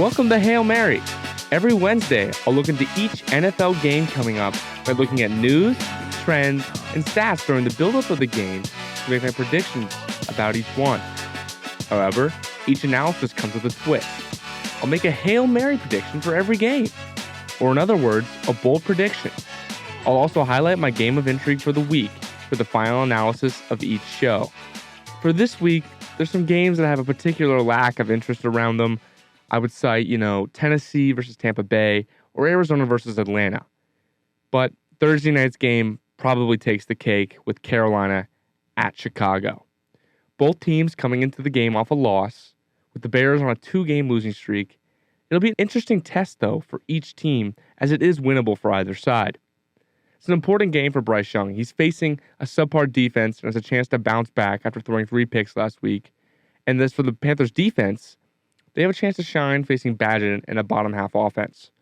Welcome to Hail Mary. Every Wednesday, I'll look into each NFL game coming up by looking at news, trends, and stats during the build-up of the game to make my predictions about each one. However, each analysis comes with a twist. I'll make a Hail Mary prediction for every game, or in other words, a bold prediction. I'll also highlight my game of intrigue for the week for the final analysis of each show. For this week, there's some games that have a particular lack of interest around them. I would cite, Tennessee versus Tampa Bay or Arizona versus Atlanta. But Thursday night's game probably takes the cake with Carolina at Chicago. Both teams coming into the game off a loss, with the Bears on a 2-game losing streak. It'll be an interesting test, though, for each team, as it is winnable for either side. It's an important game for Bryce Young. He's facing a subpar defense and has a chance to bounce back after throwing 3 picks last week. And as for the Panthers' defense, they have a chance to shine facing Badgett and a bottom-half offense.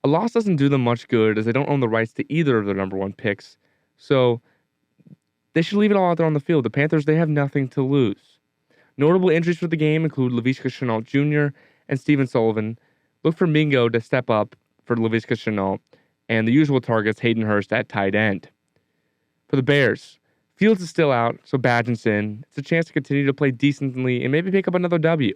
A loss doesn't do them much good as they don't own the rights to either of their number 1 picks, so they should leave it all out there on the field. The Panthers, they have nothing to lose. Notable injuries for the game include Laviska Shenault Jr. and Stephen Sullivan. Look for Mingo to step up for Laviska Shenault, and the usual targets Hayden Hurst at tight end. For the Bears, Fields is still out, so Badgett's in. It's a chance to continue to play decently and maybe pick up another W.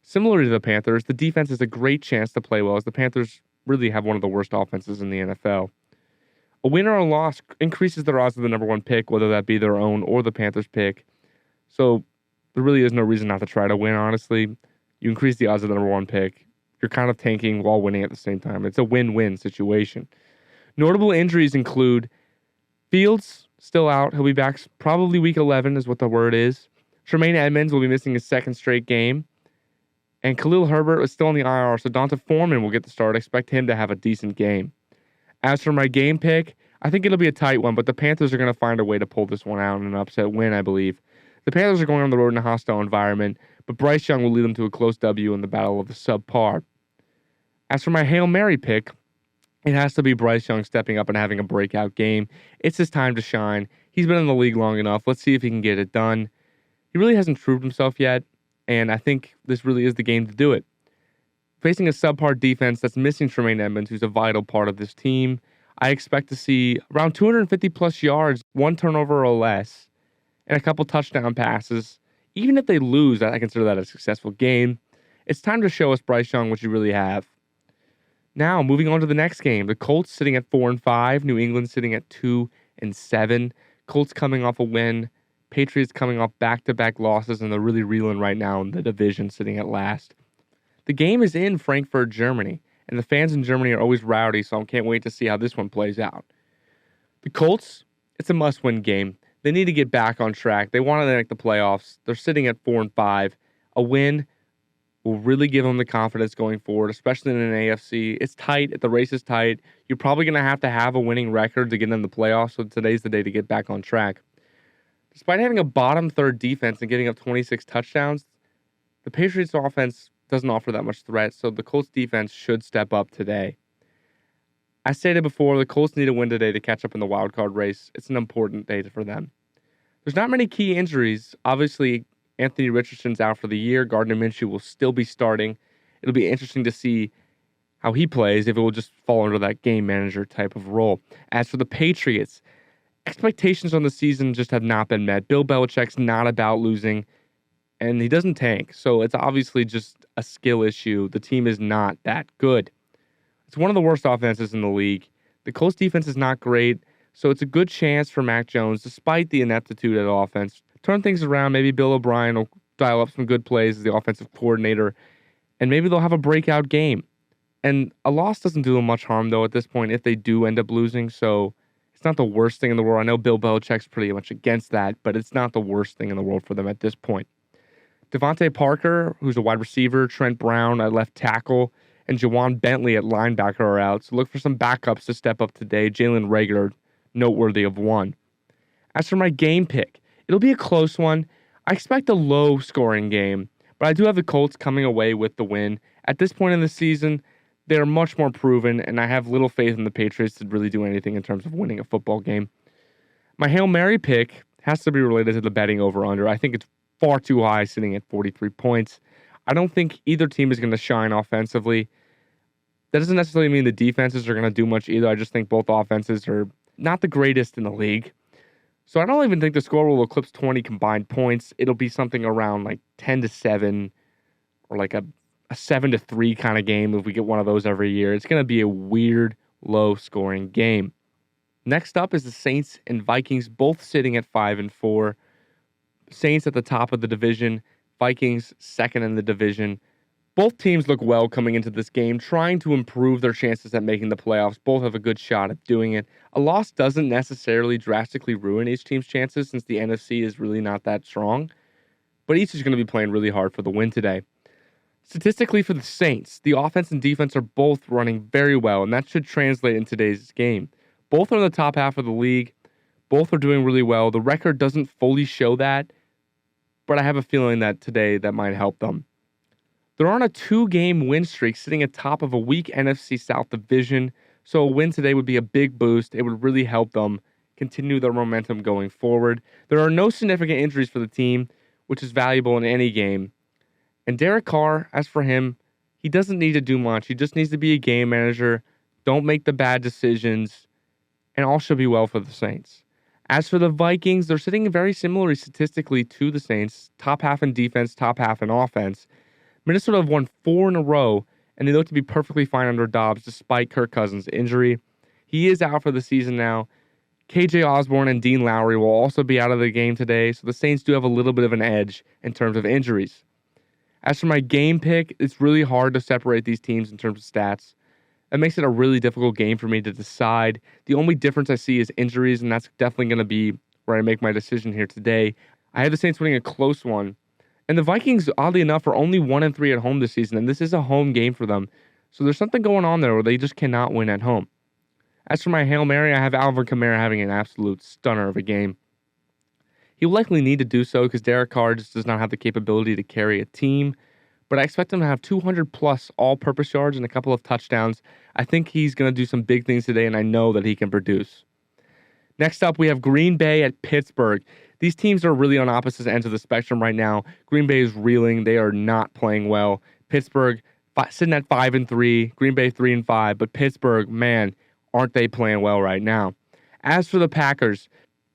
Similar to the Panthers, the defense is a great chance to play well as the Panthers really have one of the worst offenses in the NFL. A win or a loss increases their odds of the number 1 pick, whether that be their own or the Panthers pick. So there really is no reason not to try to win, honestly. You increase the odds of the number 1 pick. You're kind of tanking while winning at the same time. It's a win-win situation. Notable injuries include Fields, still out. He'll be back probably week 11 is what the word is. Tremaine Edmonds will be missing his 2nd straight game. And Khalil Herbert is still on the IR, so Donta Foreman will get the start. I expect him to have a decent game. As for my game pick, I think it'll be a tight one, but the Panthers are going to find a way to pull this one out in an upset win, I believe. The Panthers are going on the road in a hostile environment, but Bryce Young will lead them to a close W in the battle of the subpar. As for my Hail Mary pick, it has to be Bryce Young stepping up and having a breakout game. It's his time to shine. He's been in the league long enough. Let's see if he can get it done. He really hasn't proved himself yet, and I think this really is the game to do it. Facing a subpar defense that's missing Tremaine Edmonds, who's a vital part of this team, I expect to see around 250-plus yards, 1 turnover or less, and a couple touchdown passes. Even if they lose, I consider that a successful game. It's time to show us, Bryce Young, what you really have. Now, moving on to the next game. The Colts sitting at 4-5, New England sitting at 2-7. Colts coming off a win. Patriots coming off back-to-back losses, and they're really reeling right now in the division, sitting at last. The game is in Frankfurt, Germany, and the fans in Germany are always rowdy, so I can't wait to see how this one plays out. The Colts, it's a must-win game. They need to get back on track. They want to make the playoffs. They're sitting at 4-5. A win will really give them the confidence going forward, especially in an AFC. It's tight. The race is tight. You're probably going to have a winning record to get in the playoffs, so today's the day to get back on track. Despite having a bottom third defense and getting up 26 touchdowns, the Patriots offense doesn't offer that much threat, so the Colts defense should step up today. I stated before, the Colts need a win today to catch up in the wildcard race. It's an important day for them. There's not many key injuries. Obviously, Anthony Richardson's out for the year. Gardner Minshew will still be starting. It'll be interesting to see how he plays, if it will just fall under that game manager type of role. As for the Patriots, expectations on the season just have not been met. Bill Belichick's not about losing, and he doesn't tank. So it's obviously just a skill issue. The team is not that good. It's one of the worst offenses in the league. The Colts defense is not great, so it's a good chance for Mac Jones, despite the ineptitude at offense. Turn things around. Maybe Bill O'Brien will dial up some good plays as the offensive coordinator, and maybe they'll have a breakout game. And a loss doesn't do them much harm, though, at this point, if they do end up losing, so it's not the worst thing in the world. I know Bill Belichick's pretty much against that, but it's not the worst thing in the world for them at this point. Devontae Parker, who's a wide receiver, Trent Brown at left tackle, and Jawan Bentley at linebacker are out. So look for some backups to step up today. Jalen Reagor, noteworthy of one. As for my game pick, it'll be a close one. I expect a low-scoring game, but I do have the Colts coming away with the win. At this point in the season, they're much more proven, and I have little faith in the Patriots to really do anything in terms of winning a football game. My Hail Mary pick has to be related to the betting over-under. I think it's far too high, sitting at 43 points. I don't think either team is going to shine offensively. That doesn't necessarily mean the defenses are going to do much either. I just think both offenses are not the greatest in the league. So I don't even think the score will eclipse 20 combined points. It'll be something around like 10-7 or like a 7-3 kind of game if we get one of those every year. It's going to be a weird, low-scoring game. Next up is the Saints and Vikings, both sitting at 5-4. Saints at the top of the division, Vikings second in the division. Both teams look well coming into this game, trying to improve their chances at making the playoffs. Both have a good shot at doing it. A loss doesn't necessarily drastically ruin each team's chances since the NFC is really not that strong, but each is going to be playing really hard for the win today. Statistically for the Saints, the offense and defense are both running very well, and that should translate in today's game. Both are in the top half of the league. Both are doing really well. The record doesn't fully show that, but I have a feeling that today that might help them. They're on a 2-game win streak sitting atop of a weak NFC South division, so a win today would be a big boost. It would really help them continue their momentum going forward. There are no significant injuries for the team, which is valuable in any game. And Derek Carr, as for him, he doesn't need to do much. He just needs to be a game manager, don't make the bad decisions, and all should be well for the Saints. As for the Vikings, they're sitting very similarly statistically to the Saints, top half in defense, top half in offense. Minnesota have won 4 in a row, and they look to be perfectly fine under Dobbs despite Kirk Cousins' injury. He is out for the season now. KJ Osborne and Dean Lowry will also be out of the game today, so the Saints do have a little bit of an edge in terms of injuries. As for my game pick, it's really hard to separate these teams in terms of stats. That makes it a really difficult game for me to decide. The only difference I see is injuries, and that's definitely going to be where I make my decision here today. I have the Saints winning a close one. And the Vikings, oddly enough, are only 1-3 at home this season, and this is a home game for them. So there's something going on there where they just cannot win at home. As for my Hail Mary, I have Alvin Kamara having an absolute stunner of a game. He will likely need to do so because Derek Carr just does not have the capability to carry a team. But I expect him to have 200-plus all-purpose yards and a couple of touchdowns. I think he's going to do some big things today, and I know that he can produce. Next up, we have Green Bay at Pittsburgh. These teams are really on opposite ends of the spectrum right now. Green Bay is reeling. They are not playing well. Pittsburgh sitting at 5-3. Green Bay 3-5. But Pittsburgh, man, aren't they playing well right now? As for the Packers,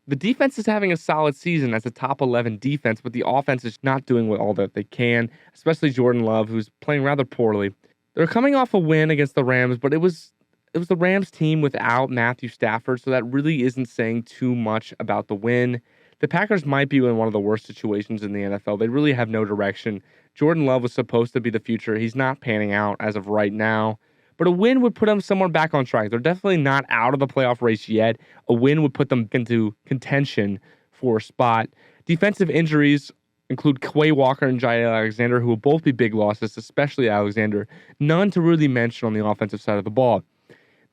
the defense is having a solid season as a top 11 defense, but the offense is not doing all that they can, especially Jordan Love, who's playing rather poorly. They're coming off a win against the Rams, but it was the Rams team without Matthew Stafford, so that really isn't saying too much about the win. The Packers might be in one of the worst situations in the NFL. They really have no direction. Jordan Love was supposed to be the future. He's not panning out as of right now. But a win would put them somewhere back on track. They're definitely not out of the playoff race yet. A win would put them into contention for a spot. Defensive injuries include Quay Walker and Jair Alexander, who will both be big losses, especially Alexander. None to really mention on the offensive side of the ball.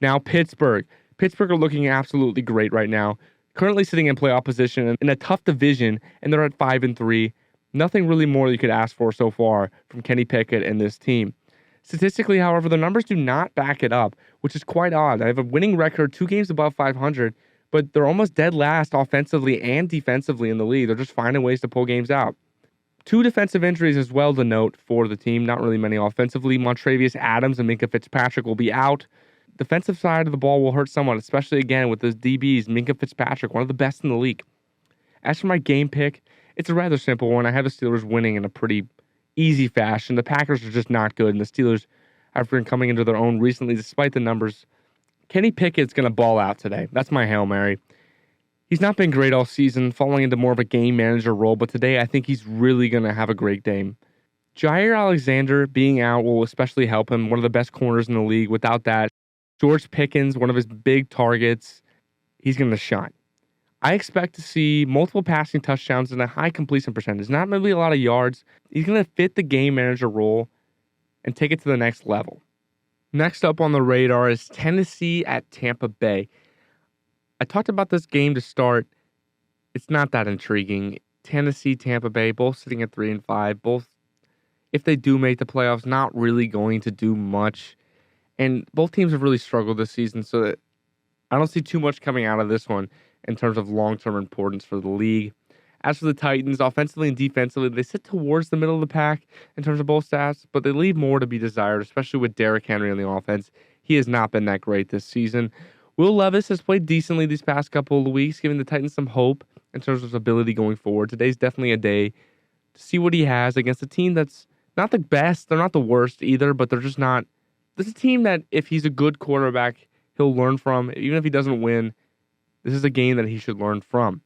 Now, Pittsburgh. Pittsburgh are looking absolutely great right now. Currently sitting in playoff position in a tough division, and they're at 5-3. Nothing really more you could ask for so far from Kenny Pickett and this team. Statistically, however, the numbers do not back it up, which is quite odd. They have a winning record, 2 games above 500, but they're almost dead last offensively and defensively in the league. They're just finding ways to pull games out. 2 defensive injuries as well to note for the team, not really many offensively. Montravius Adams and Minkah Fitzpatrick will be out. Defensive side of the ball will hurt somewhat, especially again with those DBs. Minkah Fitzpatrick, one of the best in the league. As for my game pick, it's a rather simple one. I have the Steelers winning in a pretty easy fashion. The Packers are just not good, and the Steelers have been coming into their own recently despite the numbers. Kenny Pickett's going to ball out today. That's my Hail Mary. He's not been great all season, falling into more of a game manager role, but today I think he's really going to have a great game. Jair Alexander being out will especially help him, one of the best corners in the league. Without that, George Pickens, one of his big targets, he's going to shine. I expect to see multiple passing touchdowns and a high completion percentage. Not really a lot of yards. He's going to fit the game manager role and take it to the next level. Next up on the radar is Tennessee at Tampa Bay. I talked about this game to start. It's not that intriguing. Tennessee, Tampa Bay, both sitting at 3-5. Both, if they do make the playoffs, not really going to do much. And both teams have really struggled this season, so that I don't see too much coming out of this one in terms of long-term importance for the league. As for the Titans, offensively and defensively, they sit towards the middle of the pack in terms of both stats, but they leave more to be desired, especially with Derrick Henry on the offense. He has not been that great this season. Will Levis has played decently these past couple of weeks, giving the Titans some hope in terms of his ability going forward. Today's definitely a day to see what he has against a team that's not the best. They're not the worst either, but they're just not. This is a team that if he's a good quarterback, he'll learn from. Even if he doesn't win, this is a game that he should learn from.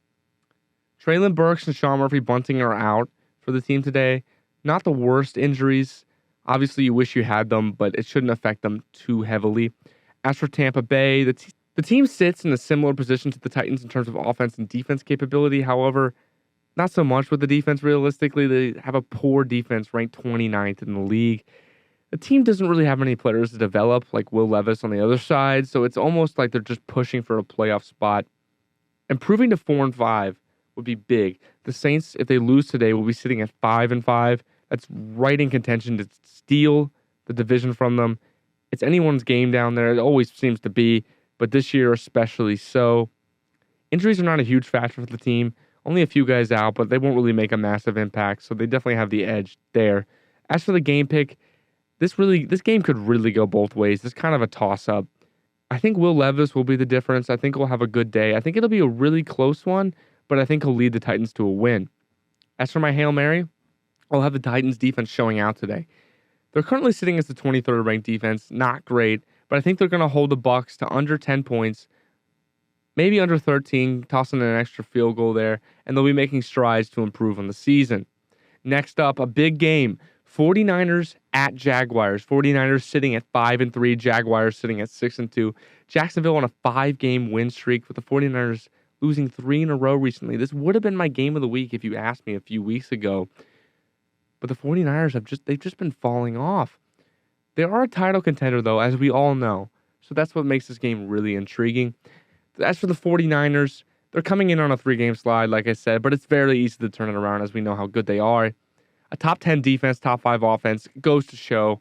Traylon Burks and Sean Murphy-Bunting are out for the team today. Not the worst injuries. Obviously, you wish you had them, but it shouldn't affect them too heavily. As for Tampa Bay, the team sits in a similar position to the Titans in terms of offense and defense capability. However, not so much with the defense realistically. They have a poor defense ranked 29th in the league. The team doesn't really have many players to develop like Will Levis on the other side, so it's almost like they're just pushing for a playoff spot. Improving to 4-5 would be big. The Saints, if they lose today, will be sitting at 5-5. That's right in contention to steal the division from them. It's anyone's game down there. It always seems to be, but this year especially so. Injuries are not a huge factor for the team. Only a few guys out, but they won't really make a massive impact, so they definitely have the edge there. As for the game pick, this game could really go both ways. This is kind of a toss-up. I think Will Levis will be the difference. I think he'll have a good day. I think it'll be a really close one, but I think he'll lead the Titans to a win. As for my Hail Mary, I'll have the Titans defense showing out today. They're currently sitting as the 23rd ranked defense. Not great, but I think they're going to hold the Bucs to under 10 points, maybe under 13, tossing in an extra field goal there, and they'll be making strides to improve on the season. Next up, a big game. 49ers at Jaguars. 49ers sitting at 5-3. Jaguars sitting at 6-2. Jacksonville on a 5-game win streak with the 49ers losing 3 in a row recently. This would have been my game of the week if you asked me a few weeks ago. But the 49ers they've just been falling off. They are a title contender though, as we all know. So that's what makes this game really intriguing. As for the 49ers, they're coming in on a 3-game slide, like I said, but it's very easy to turn it around as we know how good they are. A top 10 defense, top 5 offense goes to show.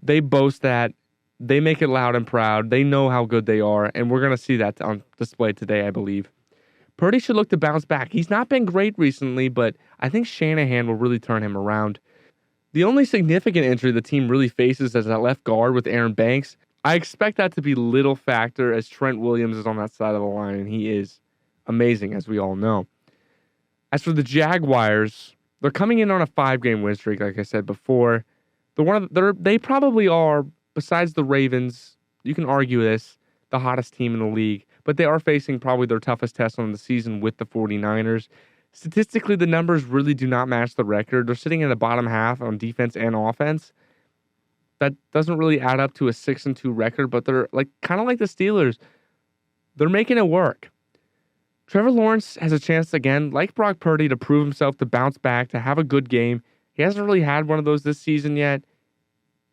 They boast that. They make it loud and proud. They know how good they are, and we're going to see that on display today, I believe. Purdy should look to bounce back. He's not been great recently, but I think Shanahan will really turn him around. The only significant injury the team really faces is at left guard with Aaron Banks. I expect that to be little factor as Trent Williams is on that side of the line, and he is amazing, as we all know. As for the Jaguars, they're coming in on a 5-game win streak, like I said before. They probably are, besides the Ravens, you can argue this, the hottest team in the league, but they are facing probably their toughest test on the season with the 49ers. Statistically, the numbers really do not match the record. They're sitting in the bottom half on defense and offense. That doesn't really add up to a 6-2 record, but they're kind of like the Steelers. They're making it work. Trevor Lawrence has a chance again, like Brock Purdy, to prove himself, to bounce back, to have a good game. He hasn't really had one of those this season yet.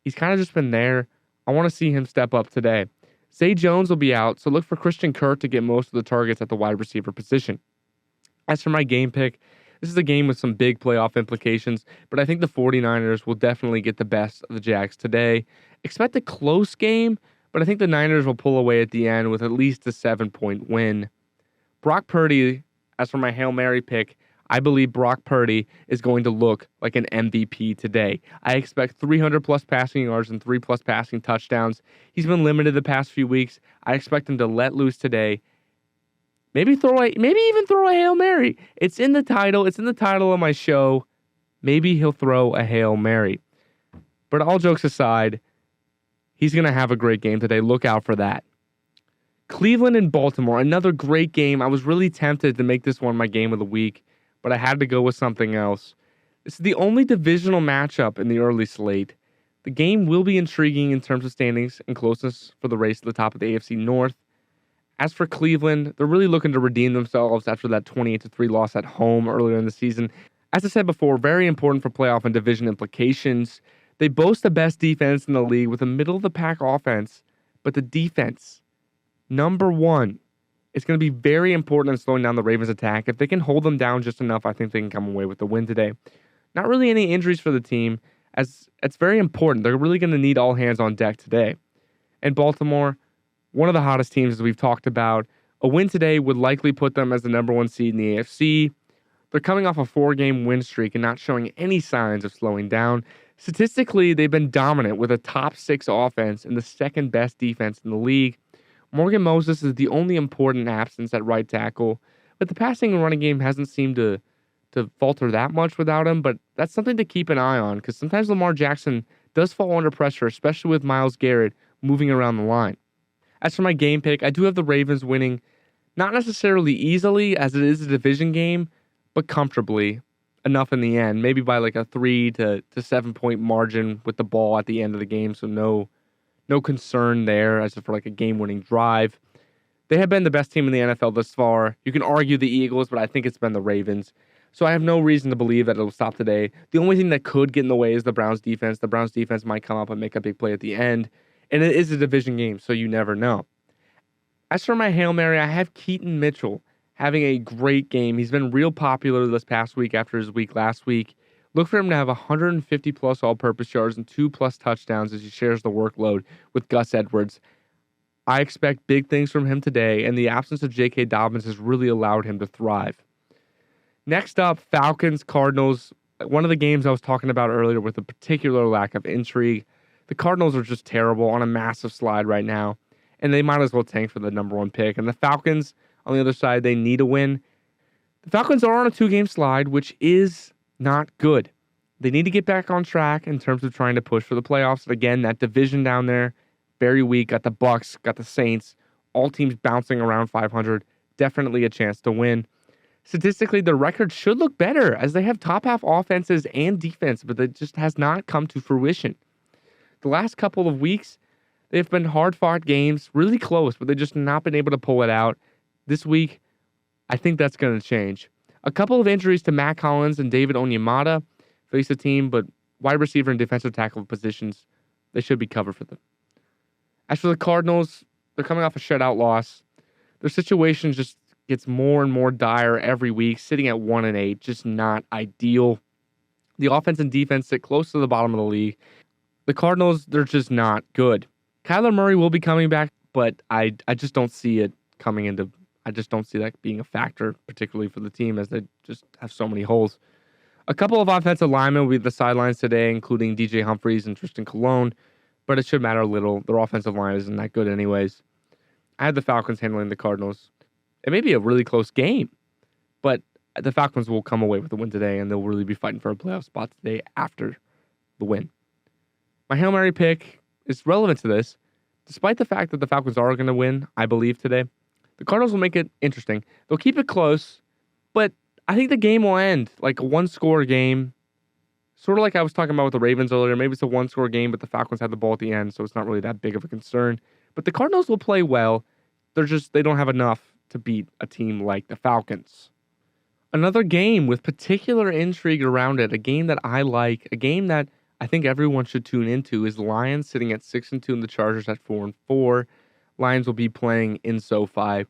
He's kind of just been there. I want to see him step up today. Zay Jones will be out, so look for Christian Kirk to get most of the targets at the wide receiver position. As for my game pick, this is a game with some big playoff implications, but I think the 49ers will definitely get the best of the Jags today. Expect a close game, but I think the Niners will pull away at the end with at least a 7-point win. Brock Purdy, as for my Hail Mary pick, I believe Brock Purdy is going to look like an MVP today. I expect 300-plus passing yards and 3-plus passing touchdowns. He's been limited the past few weeks. I expect him to let loose today. Maybe even throw a Hail Mary. It's in the title. It's in the title of my show. Maybe he'll throw a Hail Mary. But all jokes aside, he's going to have a great game today. Look out for that. Cleveland and Baltimore, another great game. I was really tempted to make this one my game of the week, but I had to go with something else. This is the only divisional matchup in the early slate. The game will be intriguing in terms of standings and closeness for the race to the top of the AFC North. As for Cleveland, they're really looking to redeem themselves after that 28-3 loss at home earlier in the season. As I said before, very important for playoff and division implications. They boast the best defense in the league with a middle-of-the-pack offense, but the defense, number one, it's going to be very important in slowing down the Ravens' attack. If they can hold them down just enough, I think they can come away with the win today. Not really any injuries for the team, as it's very important. They're really going to need all hands on deck today. And Baltimore, one of the hottest teams as we've talked about, a win today would likely put them as the number 1 seed in the AFC. They're coming off a 4-game win streak and not showing any signs of slowing down. Statistically, they've been dominant with a top 6 offense and the second best defense in the league. Morgan Moses is the only important absence at right tackle, but the passing and running game hasn't seemed to falter that much without him, but that's something to keep an eye on because sometimes Lamar Jackson does fall under pressure, especially with Myles Garrett moving around the line. As for my game pick, I do have the Ravens winning, not necessarily easily as it is a division game, but comfortably enough in the end, maybe by like a 3 to 7 point margin with the ball at the end of the game, so no concern there as for like a game-winning drive. They have been the best team in the NFL thus far. You can argue the Eagles, but I think it's been the Ravens. So I have no reason to believe that it'll stop today. The only thing that could get in the way is the Browns defense. The Browns defense might come up and make a big play at the end. And it is a division game, so you never know. As for my Hail Mary, I have Keaton Mitchell having a great game. He's been real popular this past week after his week last week. Look for him to have 150 plus all-purpose yards and 2+ touchdowns as he shares the workload with Gus Edwards. I expect big things from him today, and the absence of J.K. Dobbins has really allowed him to thrive. Next up, Falcons, Cardinals. One of the games I was talking about earlier with a particular lack of intrigue. The Cardinals are just terrible on a massive slide right now, and they might as well tank for the number 1 pick. And the Falcons, on the other side, they need a win. The Falcons are on a 2-game slide, which is not good. They need to get back on track in terms of trying to push for the playoffs. Again, that division down there, very weak. Got the Bucs, got the Saints, all teams bouncing around 500. Definitely a chance to win. Statistically, the record should look better as they have top half offenses and defense, but that just has not come to fruition. The last couple of weeks, they've been hard-fought games, really close, but they've just not been able to pull it out. This week, I think that's going to change. A couple of injuries to Matt Collins and David Onyemata face the team, but wide receiver and defensive tackle positions, they should be covered for them. As for the Cardinals, they're coming off a shutout loss. Their situation just gets more and more dire every week, sitting at 1-8, just not ideal. The offense and defense sit close to the bottom of the league. The Cardinals, they're just not good. Kyler Murray will be coming back, but I just don't see it coming into. I just don't see that being a factor, particularly for the team, as they just have so many holes. A couple of offensive linemen will be the sidelines today, including DJ Humphries and Tristan Colon, but it should matter a little. Their offensive line isn't that good anyways. I had the Falcons handling the Cardinals. It may be a really close game, but the Falcons will come away with the win today, and they'll really be fighting for a playoff spot today after the win. My Hail Mary pick is relevant to this. Despite the fact that the Falcons are going to win, I believe, today, the Cardinals will make it interesting. They'll keep it close, but I think the game will end like a 1-score game. Sort of like I was talking about with the Ravens earlier. Maybe it's a 1-score game, but the Falcons had the ball at the end, so it's not really that big of a concern. But the Cardinals will play well. They don't have enough to beat a team like the Falcons. Another game with particular intrigue around it, a game that I like, a game that I think everyone should tune into, is Lions sitting at 6-2 and the Chargers at 4-4. Lions will be playing in SoFi.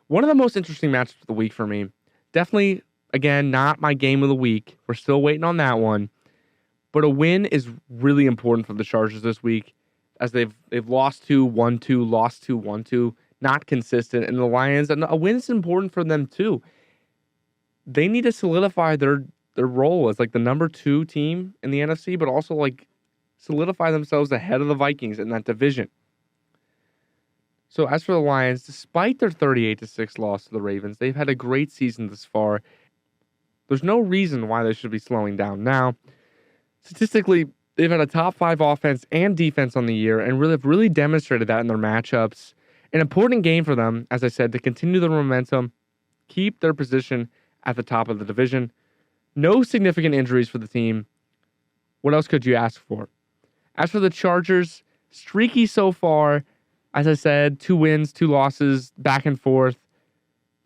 One of the most interesting matchups of the week for me. Definitely, again, not my game of the week. We're still waiting on that one. But a win is really important for the Chargers this week, as they've lost 2, 1-2, lost 2, 1-2. Not consistent, and the Lions, and a win is important for them too. They need to solidify their role as like the number 2 team in the NFC, but also like solidify themselves ahead of the Vikings in that division. So as for the Lions, despite their 38-6 loss to the Ravens, they've had a great season this far. There's no reason why they should be slowing down now. Statistically, they've had a top 5 offense and defense on the year, and have really demonstrated that in their matchups. An important game for them, as I said, to continue their momentum, keep their position at the top of the division. No significant injuries for the team. What else could you ask for? As for the Chargers, streaky so far. As I said, 2 wins, 2 losses, back and forth.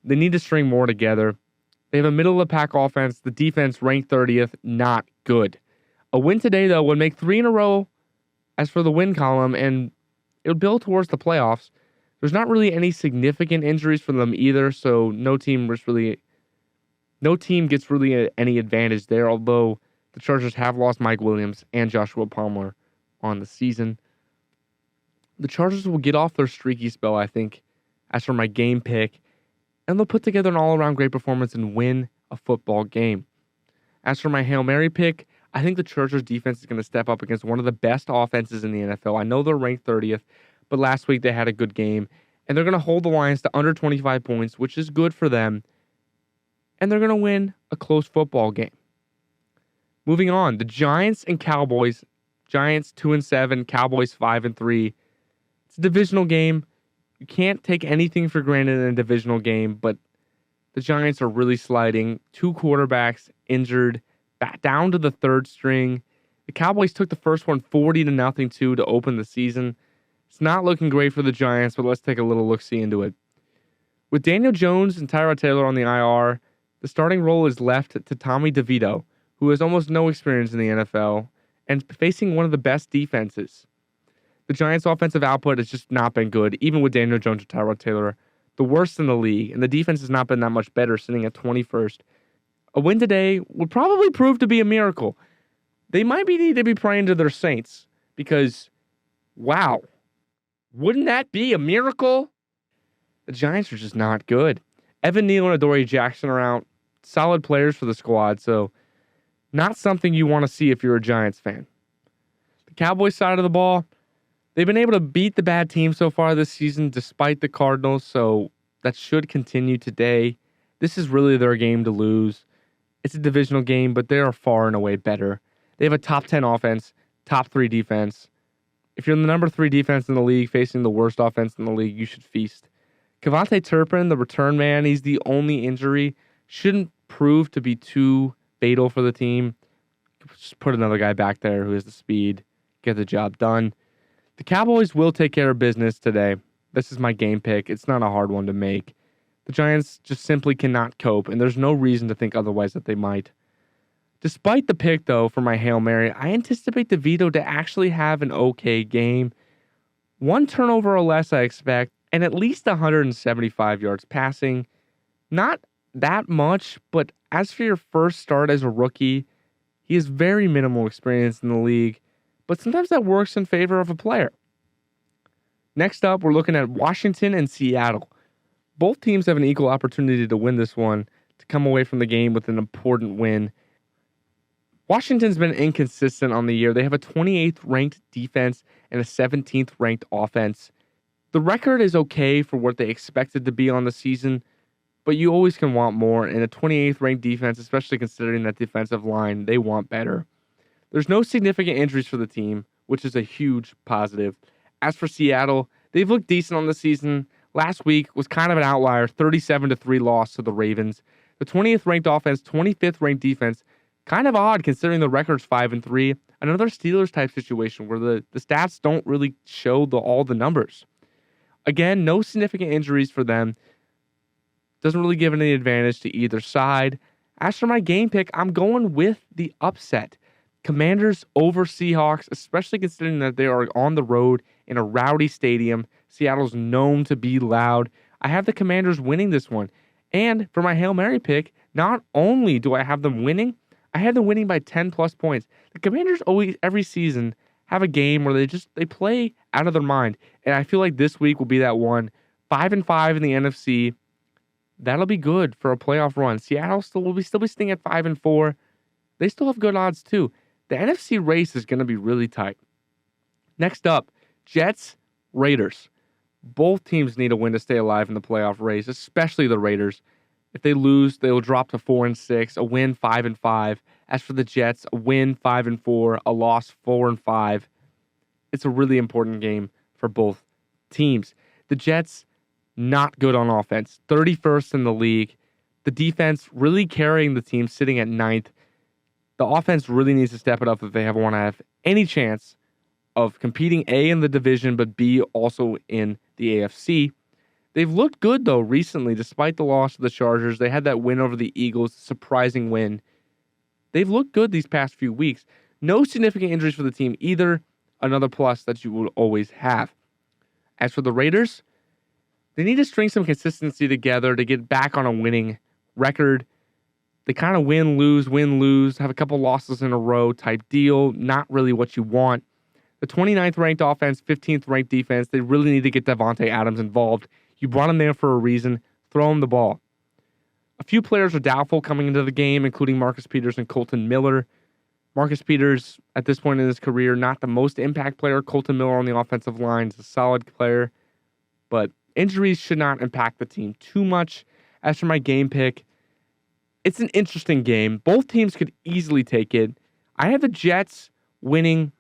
They need to string more together. They have a middle-of-the-pack offense. The defense ranked 30th, not good. A win today, though, would make 3 in a row as for the win column, and it would build towards the playoffs. There's not really any significant injuries for them either, so no team gets really any advantage there, although the Chargers have lost Mike Williams and Joshua Palmer on the season. The Chargers will get off their streaky spell, I think, as for my game pick, and they'll put together an all-around great performance and win a football game. As for my Hail Mary pick, I think the Chargers defense is going to step up against one of the best offenses in the NFL. I know they're ranked 30th, but last week they had a good game, and they're going to hold the Lions to under 25 points, which is good for them, and they're going to win a close football game. Moving on, the Giants and Cowboys. Giants 2-7, Cowboys 5-3. It's a divisional game. You can't take anything for granted in a divisional game, but the Giants are really sliding. 2 quarterbacks injured, back down to the third string. The Cowboys took the first one 40-0 to open the season. It's not looking great for the Giants, but let's take a little look-see into it. With Daniel Jones and Tyrod Taylor on the IR, the starting role is left to Tommy DeVito, who has almost no experience in the NFL, and facing one of the best defenses. The Giants' offensive output has just not been good, even with Daniel Jones and Tyrod Taylor, the worst in the league, and the defense has not been that much better, sitting at 21st. A win today would probably prove to be a miracle. They might need to be praying to their saints, because, wow, wouldn't that be a miracle? The Giants are just not good. Evan Neal and Adoree Jackson are out. Solid players for the squad, so not something you want to see if you're a Giants fan. The Cowboys side of the ball, they've been able to beat the bad team so far this season despite the Cardinals, so that should continue today. This is really their game to lose. It's a divisional game, but they are far and away better. They have a top 10 offense, top 3 defense. If you're the number 3 defense in the league facing the worst offense in the league, you should feast. Kevontae Turpin, the return man, he's the only injury. Shouldn't prove to be too fatal for the team. Just put another guy back there who has the speed, get the job done. The Cowboys will take care of business today. This is my game pick. It's not a hard one to make. The Giants just simply cannot cope, and there's no reason to think otherwise that they might. Despite the pick, though, for my Hail Mary, I anticipate DeVito to actually have an okay game. 1 turnover or less, I expect, and at least 175 yards passing. Not that much, but as for your first start as a rookie, he has very minimal experience in the league, but sometimes that works in favor of a player. Next up, we're looking at Washington and Seattle. Both teams have an equal opportunity to win this one, to come away from the game with an important win. Washington's been inconsistent on the year. They have a 28th ranked defense and a 17th ranked offense. The record is okay for what they expected to be on the season, but you always can want more. In a 28th ranked defense, especially considering that defensive line, they want better. There's no significant injuries for the team, which is a huge positive. As for Seattle, they've looked decent on the season. Last week was kind of an outlier, 37-3 loss to the Ravens. The 20th ranked offense, 25th ranked defense, kind of odd considering the record's 5-3. Another Steelers type situation where the stats don't really show all the numbers. Again, no significant injuries for them. Doesn't really give any advantage to either side. As for my game pick, I'm going with the upset. Commanders over Seahawks, especially considering that they are on the road in a rowdy stadium. Seattle's known to be loud. I have the Commanders winning this one. And for my Hail Mary pick, not only do I have them winning, I have them winning by 10 plus points. The Commanders always, every season, have a game where they play out of their mind. And I feel like this week will be that one. 5-5 in the NFC. That'll be good for a playoff run. Seattle will still be sitting at 5-4. They still have good odds too. The NFC race is going to be really tight. Next up, Jets, Raiders. Both teams need a win to stay alive in the playoff race, especially the Raiders. If they lose, they will drop to 4-6, a win 5-5. As for the Jets, a win 5-4, a loss 4-5. It's a really important game for both teams. The Jets, not good on offense, 31st in the league. The defense really carrying the team, sitting at 9th. The offense really needs to step it up if they want to have any chance of competing A in the division, but B also in the AFC. They've looked good, though, recently, despite the loss to the Chargers. They had that win over the Eagles, surprising win. They've looked good these past few weeks. No significant injuries for the team either. Another plus that you will always have. As for the Raiders, they need to string some consistency together to get back on a winning record. They kind of win, lose, have a couple losses in a row type deal. Not really what you want. The 29th ranked offense, 15th ranked defense, they really need to get Davante Adams involved. You brought him there for a reason. Throw him the ball. A few players are doubtful coming into the game, including Marcus Peters and Colton Miller. Marcus Peters, at this point in his career, not the most impact player. Colton Miller on the offensive line is a solid player, but injuries should not impact the team too much. As for my game pick, it's an interesting game. Both teams could easily take it. I have the Jets winning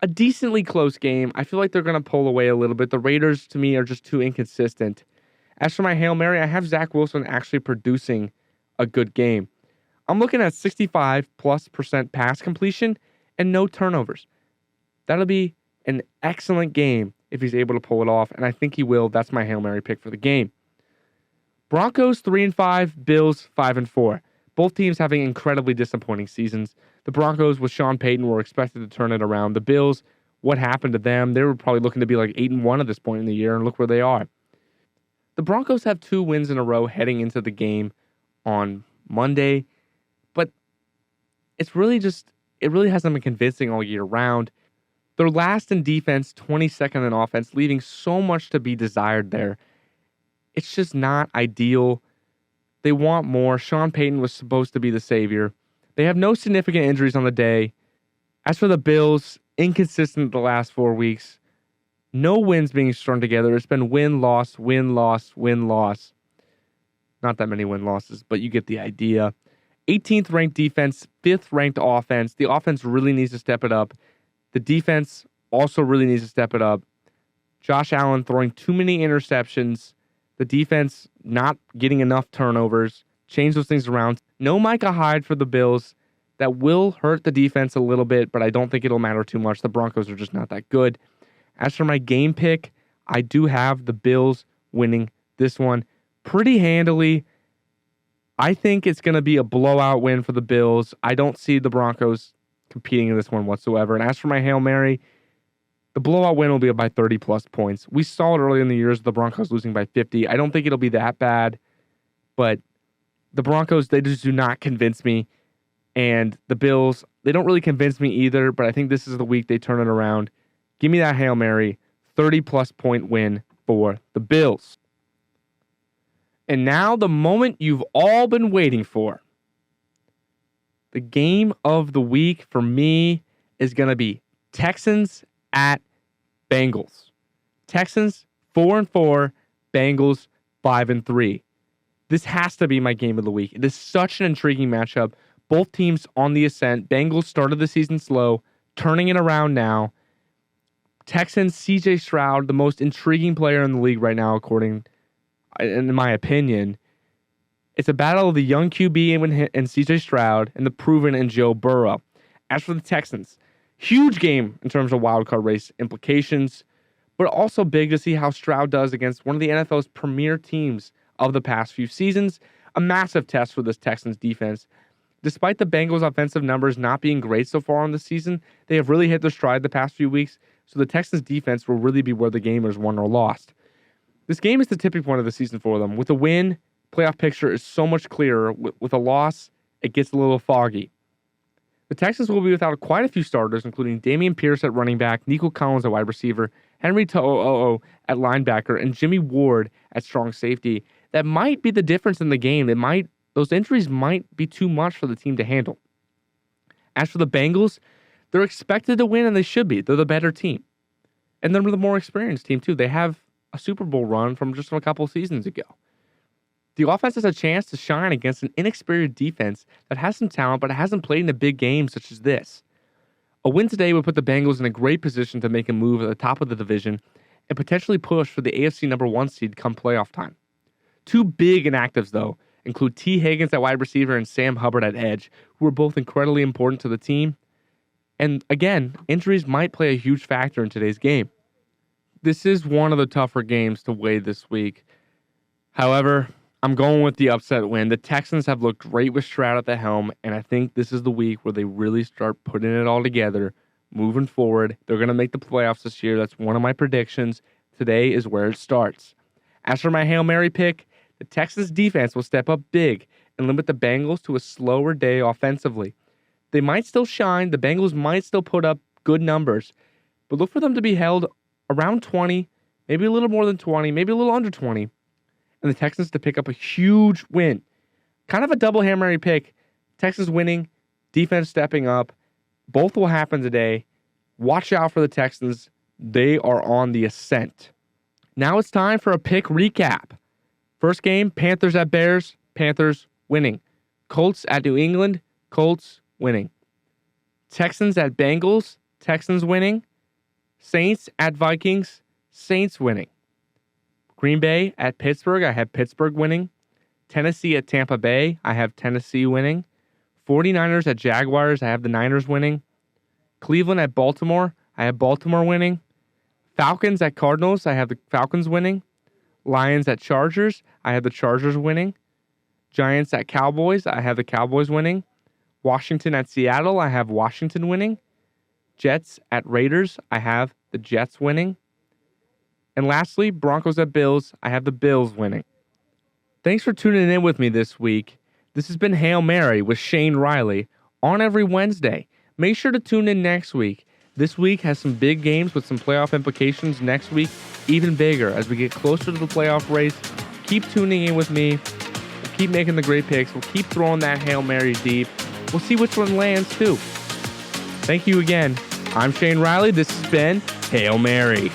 a decently close game. I feel like they're going to pull away a little bit. The Raiders, to me, are just too inconsistent. As for my Hail Mary, I have Zach Wilson actually producing a good game. I'm looking at 65+% pass completion and no turnovers. That'll be an excellent game if he's able to pull it off, and I think he will. That's my Hail Mary pick for the game. Broncos 3-5, Bills 5-4. Both teams having incredibly disappointing seasons. The Broncos with Sean Payton were expected to turn it around. The Bills, what happened to them? They were probably looking to be like 8-1 at this point in the year, and look where they are. The Broncos have 2 wins in a row heading into the game on Monday, but it really hasn't been convincing all year round. They're last in defense, 22nd in offense, leaving so much to be desired there. It's just not ideal. They want more. Sean Payton was supposed to be the savior. They have no significant injuries on the day. As for the Bills, inconsistent the last 4 weeks. No wins being strung together. It's been win, loss, win, loss, win, loss. Not that many win-losses, but you get the idea. 18th ranked defense, 5th ranked offense. The offense really needs to step it up. The defense also really needs to step it up. Josh Allen throwing too many interceptions. The defense not getting enough turnovers. Change those things around. No Micah Hyde for the Bills. That will hurt the defense a little bit, but I don't think it'll matter too much. The Broncos are just not that good. As for my game pick, I do have the Bills winning this one pretty handily. I think it's going to be a blowout win for the Bills. I don't see the Broncos competing in this one whatsoever. And as for my Hail Mary, the blowout win will be by 30-plus points. We saw it early in the years, the Broncos losing by 50. I don't think it'll be that bad, but the Broncos, they just do not convince me. And the Bills, they don't really convince me either, but I think this is the week they turn it around. Give me that Hail Mary, 30-plus point win for the Bills. And now the moment you've all been waiting for. The game of the week for me is going to be Texans at Bengals. Texans 4-4, Bengals 5-3. This has to be my game of the week. It is such an intriguing matchup. Both teams on the ascent. Bengals started the season slow, turning it around now. Texans, CJ Stroud, the most intriguing player in the league right now, in my opinion. It's a battle of the young QB and CJ Stroud and the proven and Joe Burrow. As for the Texans, huge game in terms of wildcard race implications, but also big to see how Stroud does against one of the NFL's premier teams of the past few seasons. A massive test for this Texans defense. Despite the Bengals' offensive numbers not being great so far on the season, they have really hit their stride the past few weeks, so the Texans' defense will really be where the game is won or lost. This game is the tipping point of the season for them. With a win, playoff picture is so much clearer. With a loss, it gets a little foggy. The Texans will be without quite a few starters, including Dameon Pierce at running back, Nico Collins at wide receiver, Henry To'o at linebacker, and Jimmy Ward at strong safety. That might be the difference in the game. Those injuries might be too much for the team to handle. As for the Bengals, they're expected to win, and they should be. They're the better team. And they're the more experienced team, too. They have a Super Bowl run from just a couple seasons ago. The offense has a chance to shine against an inexperienced defense that has some talent, but hasn't played in a big game such as this. A win today would put the Bengals in a great position to make a move at the top of the division and potentially push for the AFC number 1 seed come playoff time. 2 big inactives, though, include T. Higgins at wide receiver and Sam Hubbard at edge, who are both incredibly important to the team. And again, injuries might play a huge factor in today's game. This is one of the tougher games to weigh this week. However, I'm going with the upset win. The Texans have looked great with Stroud at the helm, and I think this is the week where they really start putting it all together, moving forward. They're going to make the playoffs this year. That's one of my predictions. Today is where it starts. As for my Hail Mary pick, the Texans defense will step up big and limit the Bengals to a slower day offensively. They might still shine. The Bengals might still put up good numbers, but look for them to be held around 20, maybe a little more than 20, maybe a little under 20, and the Texans to pick up a huge win. kind of a double Hail Mary pick. Texans winning, defense stepping up. Both will happen today. Watch out for the Texans. They are on the ascent. Now it's time for a pick recap. First game, Panthers at Bears. Panthers winning. Colts at New England. Colts winning. Texans at Bengals. Texans winning. Saints at Vikings. Saints winning. Green Bay at Pittsburgh. I have Pittsburgh winning. Tennessee at Tampa Bay. I have Tennessee winning. 49ers at Jaguars. I have the Niners winning. Cleveland at Baltimore. I have Baltimore winning. Falcons at Cardinals. I have the Falcons winning. Lions at Chargers. I have the Chargers winning. Giants at Cowboys. I have the Cowboys winning. Washington at Seattle. I have Washington winning. Jets at Raiders. I have the Jets winning. And lastly, Broncos at Bills. I have the Bills winning. Thanks for tuning in with me this week. This has been Hail Mary with Shane Riley on every Wednesday. Make sure to tune in next week. This week has some big games with some playoff implications. Next week, even bigger as we get closer to the playoff race. Keep tuning in with me. We'll keep making the great picks. We'll keep throwing that Hail Mary deep. We'll see which one lands too. Thank you again. I'm Shane Riley. This has been Hail Mary.